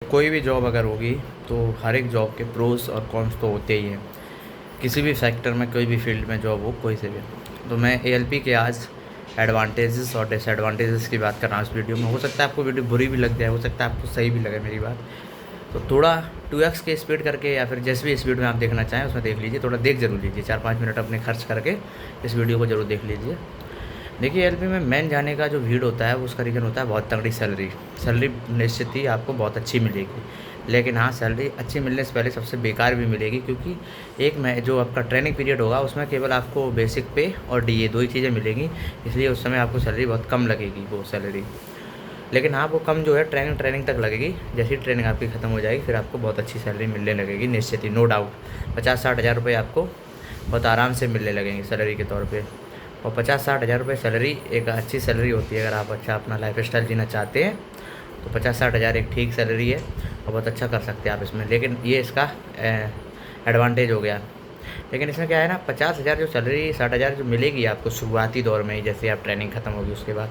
कोई भी जॉब अगर होगी तो हर एक जॉब के प्रोस और कॉन्स तो होते ही हैं। किसी भी सेक्टर में, कोई भी फील्ड में जॉब हो, कोई से भी। तो मैं एएलपी के आज एडवांटेजेस और डिसएडवांटेजेस की बात कर रहा हूँ इस वीडियो में। हो सकता है आपको वीडियो बुरी भी लग जाए, हो सकता है आपको सही भी लगे मेरी बात। तो थोड़ा 2x के स्पीड करके या फिर जैसे भी स्पीड में आप देखना चाहें उसमें देख लीजिए, थोड़ा देख जरूर लीजिए, 4-5 मिनट अपने खर्च करके इस वीडियो को जरूर देख लीजिए। देखिए, एलपी में मेन जाने का जो भीड़ होता है वो उसका रीज़न होता है बहुत तगड़ी सैलरी। सैलरी निश्चित ही आपको बहुत अच्छी मिलेगी, लेकिन हाँ, सैलरी अच्छी मिलने से पहले सबसे बेकार भी मिलेगी, क्योंकि एक में जो आपका ट्रेनिंग पीरियड होगा उसमें केवल आपको बेसिक पे और डीए दो ही चीज़ें मिलेंगी, इसलिए उस समय आपको सैलरी बहुत कम लगेगी वो सैलरी। लेकिन हाँ, वो कम जो है ट्रेनिंग तक लगेगी। जैसी ट्रेनिंग आपकी ख़त्म हो जाएगी फिर आपको बहुत अच्छी सैलरी मिलने लगेगी निश्चित ही, नो डाउट। 50-60 हज़ार रुपये आपको बहुत आराम से मिलने लगेंगे सैलरी के तौर पे। और 50-60 हज़ार रुपये सैलरी एक अच्छी सैलरी होती है। अगर आप अच्छा अपना लाइफ स्टाइल जीना चाहते हैं तो 50-60 हज़ार एक ठीक सैलरी है और बहुत अच्छा कर सकते हैं आप इसमें। लेकिन ये इसका एडवांटेज हो गया। लेकिन इसमें क्या है ना, 50 हज़ार जो सैलरी, 60 हज़ार जो मिलेगी आपको शुरुआती दौर में ही, जैसे आप ट्रेनिंग खत्म होगी उसके बाद,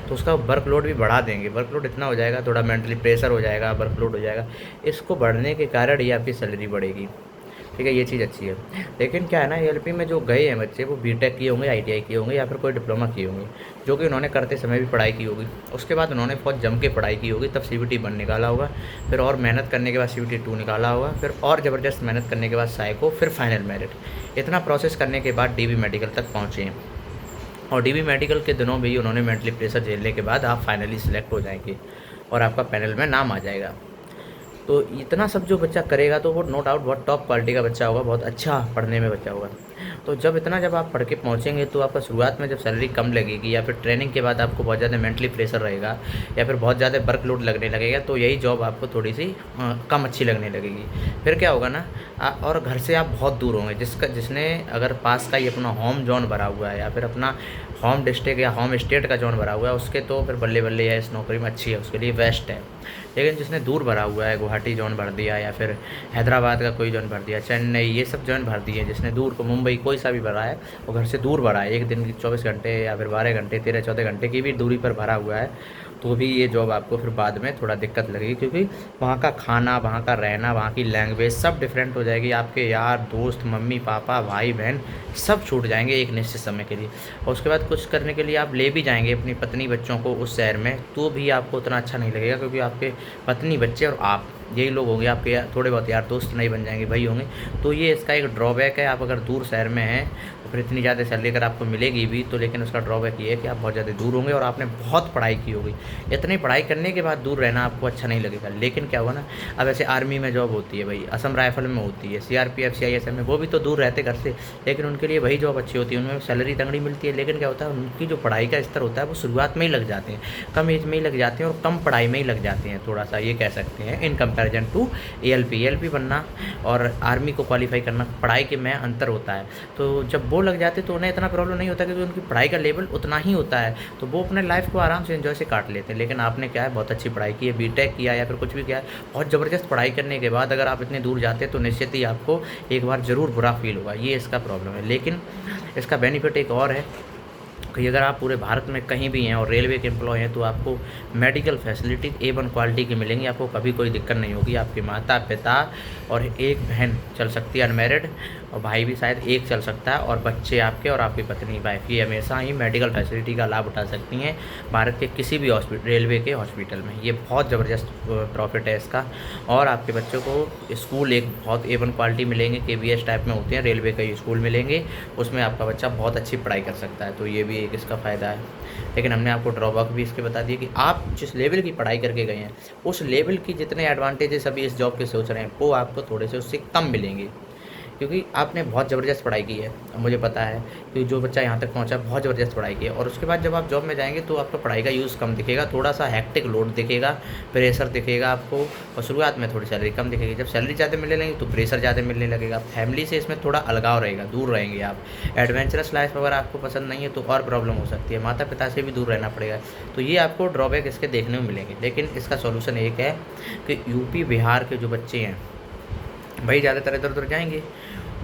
तो उसका वर्कलोड भी बढ़ा देंगे। वर्कलोड इतना हो जाएगा, थोड़ा मेंटली प्रेशर हो जाएगा, वर्कलोड हो जाएगा। इसको बढ़ने के कारण ही आपकी सैलरी बढ़ेगी। ठीक है, ये चीज़ अच्छी है। लेकिन क्या है ना, एएलपी में जो गए हैं बच्चे वो बीटेक किए होंगे, आईटीआई किए होंगे या फिर कोई डिप्लोमा किए होंगे, जो कि उन्होंने करते समय भी पढ़ाई की होगी। उसके बाद उन्होंने बहुत जम के पढ़ाई की होगी, तब सीवीटी 1 निकाला होगा, फिर और मेहनत करने के बाद सीवीटी 2 निकाला होगा, फिर और ज़बरदस्त मेहनत करने के बाद साइको, फिर फाइनल मेरिट। इतना प्रोसेस करने के बाद डीबी मेडिकल तक पहुँचे हैं। और डीबी मेडिकल के दिनों में ही उन्होंने मेंटली प्रेशर झेलने के बाद आप फाइनली सिलेक्ट हो जाएंगे और आपका पैनल में नाम आ जाएगा। तो इतना सब जो बच्चा करेगा तो वो नो डाउट बहुत टॉप क्वालिटी का बच्चा होगा, बहुत अच्छा पढ़ने में बच्चा होगा। तो जब आप पढ़ के पहुँचेंगे तो आपका शुरुआत में जब सैलरी कम लगेगी या फिर ट्रेनिंग के बाद आपको बहुत ज़्यादा मेंटली प्रेशर रहेगा या फिर बहुत ज़्यादा वर्कलोड लगने लगेगा, तो यही जॉब आपको थोड़ी सी कम अच्छी लगने लगेगी। फिर क्या होगा ना, और घर से आप बहुत दूर होंगे। जिसने अगर पास का ही अपना होम जोन भरा हुआ है या फिर अपना होम डिस्ट्रिक्ट या होम स्टेट का जोन भरा हुआ है, उसके तो फिर बल्ले बल्ले या इस नौकरी में अच्छी है, उसके लिए बेस्ट है। लेकिन जिसने दूर भरा हुआ है, गुवाहाटी जोन भर दिया या फिर हैदराबाद का कोई जोन भर दिया, चेन्नई, ये सब जोन भर दिए, जिसने दूर को मुंबई कोई सा भी भरा है, वो घर से दूर भरा है, एक दिन की 24 घंटे या फिर 12 घंटे, 13-14 घंटे की भी दूरी पर भरा हुआ है, तो भी ये जॉब आपको फिर बाद में थोड़ा दिक्कत लगेगी, क्योंकि वहाँ का खाना, वहाँ का रहना, वहाँ की लैंग्वेज सब डिफरेंट हो जाएगी। आपके यार दोस्त, मम्मी पापा, भाई बहन सब छूट जाएंगे एक निश्चित समय के लिए। और उसके बाद कुछ करने के लिए आप ले भी जाएंगे अपनी पत्नी बच्चों को उस शहर में, तो भी आपको उतना अच्छा नहीं लगेगा, क्योंकि आपके पत्नी, बच्चे और आप, यही लोग होंगे आपके, थोड़े बहुत यार दोस्त नहीं बन जाएंगे, भाई होंगे। तो ये इसका एक ड्रॉबैक है। आप अगर दूर शहर में हैं तो फिर इतनी ज़्यादा सैलरी अगर आपको मिलेगी भी तो, लेकिन उसका ड्रॉबैक ये है कि आप बहुत ज़्यादा दूर होंगे और आपने बहुत पढ़ाई की होगी। इतनी पढ़ाई करने के बाद दूर रहना आपको अच्छा नहीं लगेगा। लेकिन क्या हुआ ना, अब ऐसे आर्मी में जॉब होती है भाई, असम राइफल में होती है, सीआरपीएफ, सीआईएसएफ में, वो भी तो दूर रहते घर से, लेकिन उनके लिए वही जॉब अच्छी होती है, उनमें सैलरी तगड़ी मिलती है। लेकिन क्या होता है, उनकी जो पढ़ाई का स्तर होता है वो शुरुआत में ही लग जाते हैं, कम एज में ही लग जाते हैं और कम पढ़ाई में ही लग जाते हैं, थोड़ा सा ये कह सकते हैं, इन कंपेरिजन टू एएलपी बनना और आर्मी को क्वालिफाई करना पढ़ाई के में अंतर होता है। तो जब वो लग जाते तो उन्हें इतना प्रॉब्लम नहीं होता, क्योंकि उनकी पढ़ाई का लेवल उतना ही होता है, तो वो अपने लाइफ को आराम से एंजॉय से काट लेते हैं। लेकिन आपने क्या है, बहुत अच्छी पढ़ाई की है, बीटेक किया या फिर कुछ भी किया है, बहुत ज़बरदस्त पढ़ाई करने के बाद अगर आप इतने दूर जाते हैं तो निश्चित ही आपको एक बार ज़रूर बुरा फील होगा, ये इसका प्रॉब्लम है। लेकिन इसका बेनिफिट एक और है कि अगर आप पूरे भारत में कहीं भी हैं और रेलवे के एम्प्लॉय हैं तो आपको मेडिकल फैसिलिटी A1 क्वालिटी की मिलेंगी, आपको कभी कोई दिक्कत नहीं होगी। आपके माता पिता और एक बहन चल सकती है अनमैरिड, और भाई भी शायद एक चल सकता है, और बच्चे आपके और आपकी पत्नी वाइफ, ये हमेशा ही मेडिकल फैसिलिटी का लाभ उठा सकती हैं भारत के किसी भी हॉस्पिटल, रेलवे के हॉस्पिटल में। ये बहुत ज़बरदस्त प्रॉफिट है इसका। और आपके बच्चों को स्कूल एक बहुत A1 क्वालिटी मिलेंगे, KVS टाइप में होते हैं, रेलवे का स्कूल मिलेंगे, उसमें आपका बच्चा बहुत अच्छी पढ़ाई कर सकता है, तो ये भी एक इसका फ़ायदा है। लेकिन हमने आपको ड्रॉबैक भी इसके बता दिए कि आप जिस लेवल की पढ़ाई करके गए हैं उस लेवल की जितने एडवांटेजेस अभी इस जॉब के सोच रहे हैं वो आपको थोड़े से उससे कम मिलेंगे, क्योंकि आपने बहुत ज़बरदस्त पढ़ाई की है। मुझे पता है कि जो बच्चा यहाँ तक पहुँचा बहुत ज़बरदस्त पढ़ाई की है, और उसके बाद जब आप जॉब में जाएंगे तो आपका पढ़ाई का यूज़ कम दिखेगा, थोड़ा सा हेक्टिक लोड दिखेगा, प्रेशर दिखेगा आपको, और शुरुआत में थोड़ी सैलरी कम दिखेगी। जब सैलरी ज़्यादा मिलने लगेगी तो प्रेशर ज़्यादा मिलने लगेगा। फैमिली से इसमें थोड़ा अलगाव रहेगा, दूर रहेंगे आप। एडवेंचरस लाइफ अगर आपको पसंद नहीं है तो और प्रॉब्लम हो सकती है, माता पिता से भी दूर रहना पड़ेगा। तो ये आपको ड्रॉबैक इसके देखने में मिलेंगे। लेकिन इसका सॉल्यूशन एक है कि यूपी बिहार के जो बच्चे हैं भाई ज़्यादातर इधर उधर जाएंगे,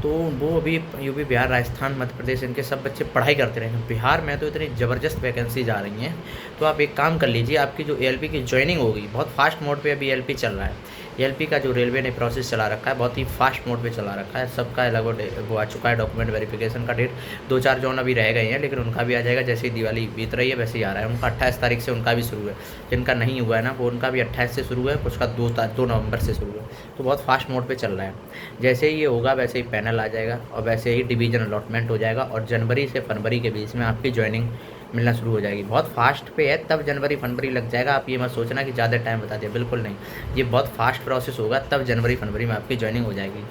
तो वो अभी यूपी, बिहार, राजस्थान, मध्य प्रदेश इनके सब बच्चे पढ़ाई करते रहेंगे। बिहार में तो इतनी ज़बरदस्त वैकेंसीज आ रही हैं, तो आप एक काम कर लीजिए, आपकी जो एएलपी की जॉइनिंग होगी, बहुत फास्ट मोड पे अभी एएलपी चल रहा है। एएलपी का जो रेलवे ने प्रोसेस चला रखा है बहुत ही फास्ट मोड पे चला रखा है। सबका लगभग वो आ चुका है डॉक्यूमेंट वेरिफिकेशन का डेट। 2-4 जोन अभी रह गए हैं, लेकिन उनका भी आ जाएगा। जैसे ही दिवाली बीत रही है वैसे ही आ रहा है उनका। 28 तारीख से उनका भी शुरू है। जिनका नहीं हुआ है ना, वो उनका भी 28 से शुरू है, कुछ का 2 नवंबर से शुरू है। तो बहुत फास्ट मोड पे चल रहा है। जैसे ही ये होगा वैसे ही पैनल आ जाएगा और वैसे ही डिवीज़न अलॉटमेंट हो जाएगा और जनवरी से फरवरी के बीच में आपकी ज्वाइनिंग मिलना शुरू हो जाएगी। बहुत फास्ट पे है, तब जनवरी फरवरी लग जाएगा। आप ये मत सोचना कि ज़्यादा टाइम बता दिया, बिल्कुल नहीं। ये बहुत फास्ट प्रोसेस होगा, तब जनवरी फरवरी में आपकी ज्वाइनिंग हो जाएगी।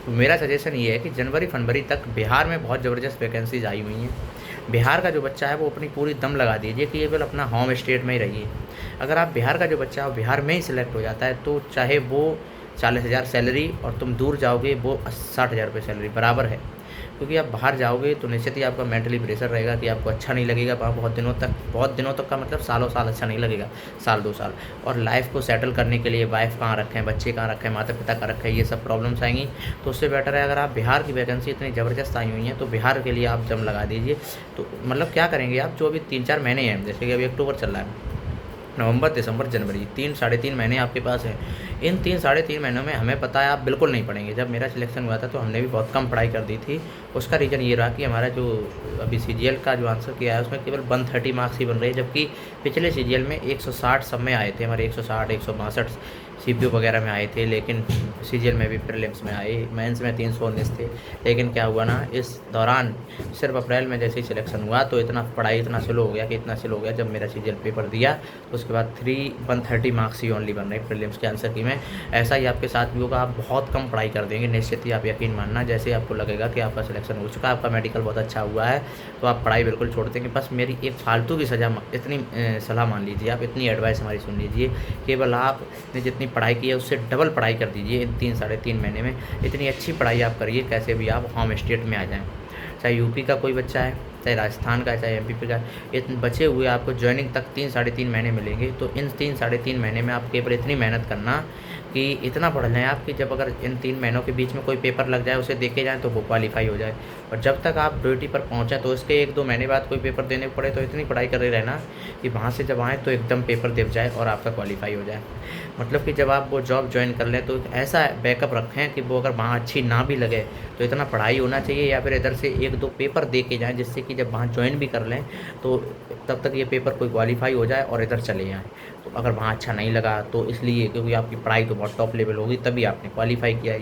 तो मेरा सजेशन ये है कि जनवरी फरवरी तक बिहार में बहुत ज़बरदस्त वैकेंसीज आई हुई हैं। बिहार का जो बच्चा है वो अपनी पूरी दम लगा दीजिए कि केवल अपना होम स्टेट में ही रहिए। अगर आप बिहार का जो बच्चा है वो बिहार में ही सिलेक्ट हो जाता है, तो चाहे वो 40,000 सैलरी और तुम दूर जाओगे वो 60,000 रुपये सैलरी बराबर है। क्योंकि आप बाहर जाओगे तो निश्चित ही आपका मेंटली प्रेशर रहेगा कि आपको अच्छा नहीं लगेगा वहाँ बहुत दिनों तक का मतलब सालों साल अच्छा नहीं लगेगा, साल 2 साल। और लाइफ को सेटल करने के लिए वाइफ कहाँ रखें, बच्चे कहाँ रखें, माता पिता कहाँ रखें, ये सब प्रॉब्लम्स आएंगी। तो उससे बेटर है अगर आप बिहार की वैकेंसी इतनी ज़बरदस्त आई हुई हैं तो बिहार के लिए आप जम लगा दीजिए। तो मतलब क्या करेंगे आप, जो अभी 3-4 महीने हैं, जैसे कि अभी अक्टूबर चल रहा है, नवंबर, दिसंबर, जनवरी, 3-3.5 महीने आपके पास हैं। इन 3-3.5 महीनों में हमें पता है आप बिल्कुल नहीं पढ़ेंगे। जब मेरा सिलेक्शन हुआ था तो हमने भी बहुत कम पढ़ाई कर दी थी। उसका रीज़न ये रहा कि हमारा जो अभी सीजीएल का जो आंसर किया है उसमें केवल 130 मार्क्स ही बन रहे हैं, जबकि पिछले सीजीएल में 160 सब में आए थे हमारे, 160, 162 सीपीयू वगैरह में आए थे। लेकिन सीजीएल में भी प्रीलिम्स में आए, मेंस में 319 थे। लेकिन क्या हुआ ना, इस दौरान सिर्फ अप्रैल में जैसे ही सिलेक्शन हुआ तो पढ़ाई इतना स्लो हो गया कि इतना स्लो हो गया, जब मेरा सीजीएल पेपर दिया तो उसके बाद 130 मार्क्स ही ओनली बन रहे प्रीलिम्स के आंसर की में। ऐसा ही आपके साथ भी होगा, आप बहुत कम पढ़ाई कर देंगे, निश्चित ही आप यकीन मानना। जैसे आपको लगेगा कि आपका सिलेक्शन हो चुका है, आपका मेडिकल बहुत अच्छा हुआ है, तो आप पढ़ाई बिल्कुल छोड़ देंगे। बस मेरी एक फालतू की इतनी सलाह मान लीजिए आप, इतनी एडवाइस हमारी सुन लीजिए। केवल आपने जितनी पढ़ाई की है उससे डबल पढ़ाई कर दीजिए इन 3-3.5 महीने में। इतनी अच्छी पढ़ाई आप करिए कैसे भी आप होम स्टेट में आ जाएँ। चाहे यूपी का कोई बच्चा है, चाहे राजस्थान का है, चाहे एमपी का, इतने बचे हुए आपको ज्वाइनिंग तक 3-3.5 महीने मिलेंगे। तो इन 3-3.5 महीने में आप केवल इतनी मेहनत करना कि इतना पढ़ लें आप कि जब अगर इन 3 महीनों के बीच में कोई पेपर लग जाए उसे देखे जाएँ तो वो क्वालिफाई हो जाए। और जब तक आप ड्यूटी पर पहुँचें तो इसके 1-2 महीने बाद कोई पेपर देने पड़े तो इतनी पढ़ाई कर रहे रहना कि वहाँ से जब आएँ तो एकदम पेपर दे जाए और आपका क्वालिफाई हो जाए। मतलब कि जब आप वो जॉब ज्वाइन कर लें तो एक ऐसा बैकअप रखें कि वो अगर वहाँ अच्छी ना भी लगे तो इतना पढ़ाई होना चाहिए, या फिर इधर से 1-2 पेपर दे के जाएँ, जिससे कि जब वहाँ ज्वाइन भी कर लें तो तब तक ये पेपर कोई क्वालिफाई हो जाए और इधर चले जाएँ। तो अगर वहाँ अच्छा नहीं लगा तो इसलिए क्योंकि आपकी पढ़ाई तो बहुत टॉप लेवल होगी तभी आपने क्वालिफाई किया।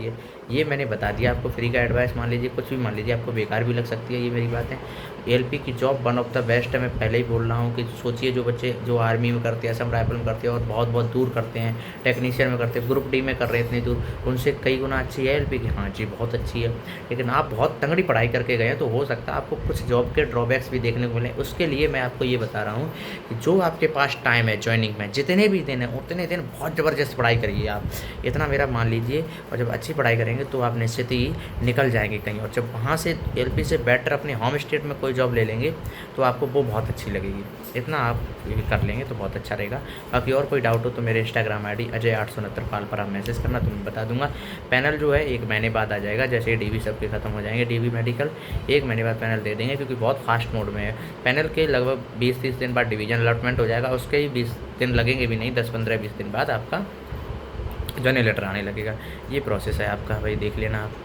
ये मैंने बता दिया आपको, फ्री का एडवाइस मान लीजिए, कुछ भी मान लीजिए, आपको बेकार भी लग सकती है ये मेरी बातें। एएलपी की job one of the best है, मैं पहले ही बोल रहा हूँ कि सोचिए जो बच्चे जो आर्मी में करते हैं, असम राइफल में करते हैं और बहुत बहुत दूर करते हैं, टेक्नीशियन में करते हैं, ग्रुप डी में कर रहे हैं इतनी दूर, उनसे कई गुना अच्छी है एएलपी की। हाँ जी बहुत अच्छी है, लेकिन आप बहुत तगड़ी पढ़ाई करके गए हैं तो हो सकता है आपको कुछ जॉब के ड्रॉबैक्स भी देखने को मिलें। उसके लिए मैं आपको ये बता रहा हूँ कि जो आपके पास टाइम है ज्वाइनिंग में, जितने भी दिन है उतने दिन बहुत ज़बरदस्त पढ़ाई करिए आप, इतना मेरा मान लीजिए। और जब अच्छी पढ़ाई करेंगे तो आप निश्चित ही निकल जाएंगे कहीं, और जब वहाँ से एएलपी से बेटर अपने होम स्टेट में कोई जॉब ले लेंगे तो आपको वो बहुत अच्छी लगेगी। इतना आप कर लेंगे तो बहुत अच्छा रहेगा। बाकी और कोई डाउट हो तो मेरे इंस्टाग्राम आईडी अजय 869 पाल पर आप मैसेज करना, तो मैं बता दूंगा। पैनल जो है 1 महीने बाद आ जाएगा, जैसे ही डीवी सबके ख़त्म हो जाएंगे, डीवी मेडिकल 1 महीने बाद पैनल दे देंगे, क्योंकि बहुत फास्ट मोड में है। पैनल के लगभग 20-30 दिन बाद डिवीजन अलॉटमेंट हो जाएगा, उसके ही 20 दिन लगेंगे भी नहीं, 10-15-20 दिन बाद आपका जॉइनिंग लेटर आने लगेगा। ये प्रोसेस है आपका, भाई देख लेना आप।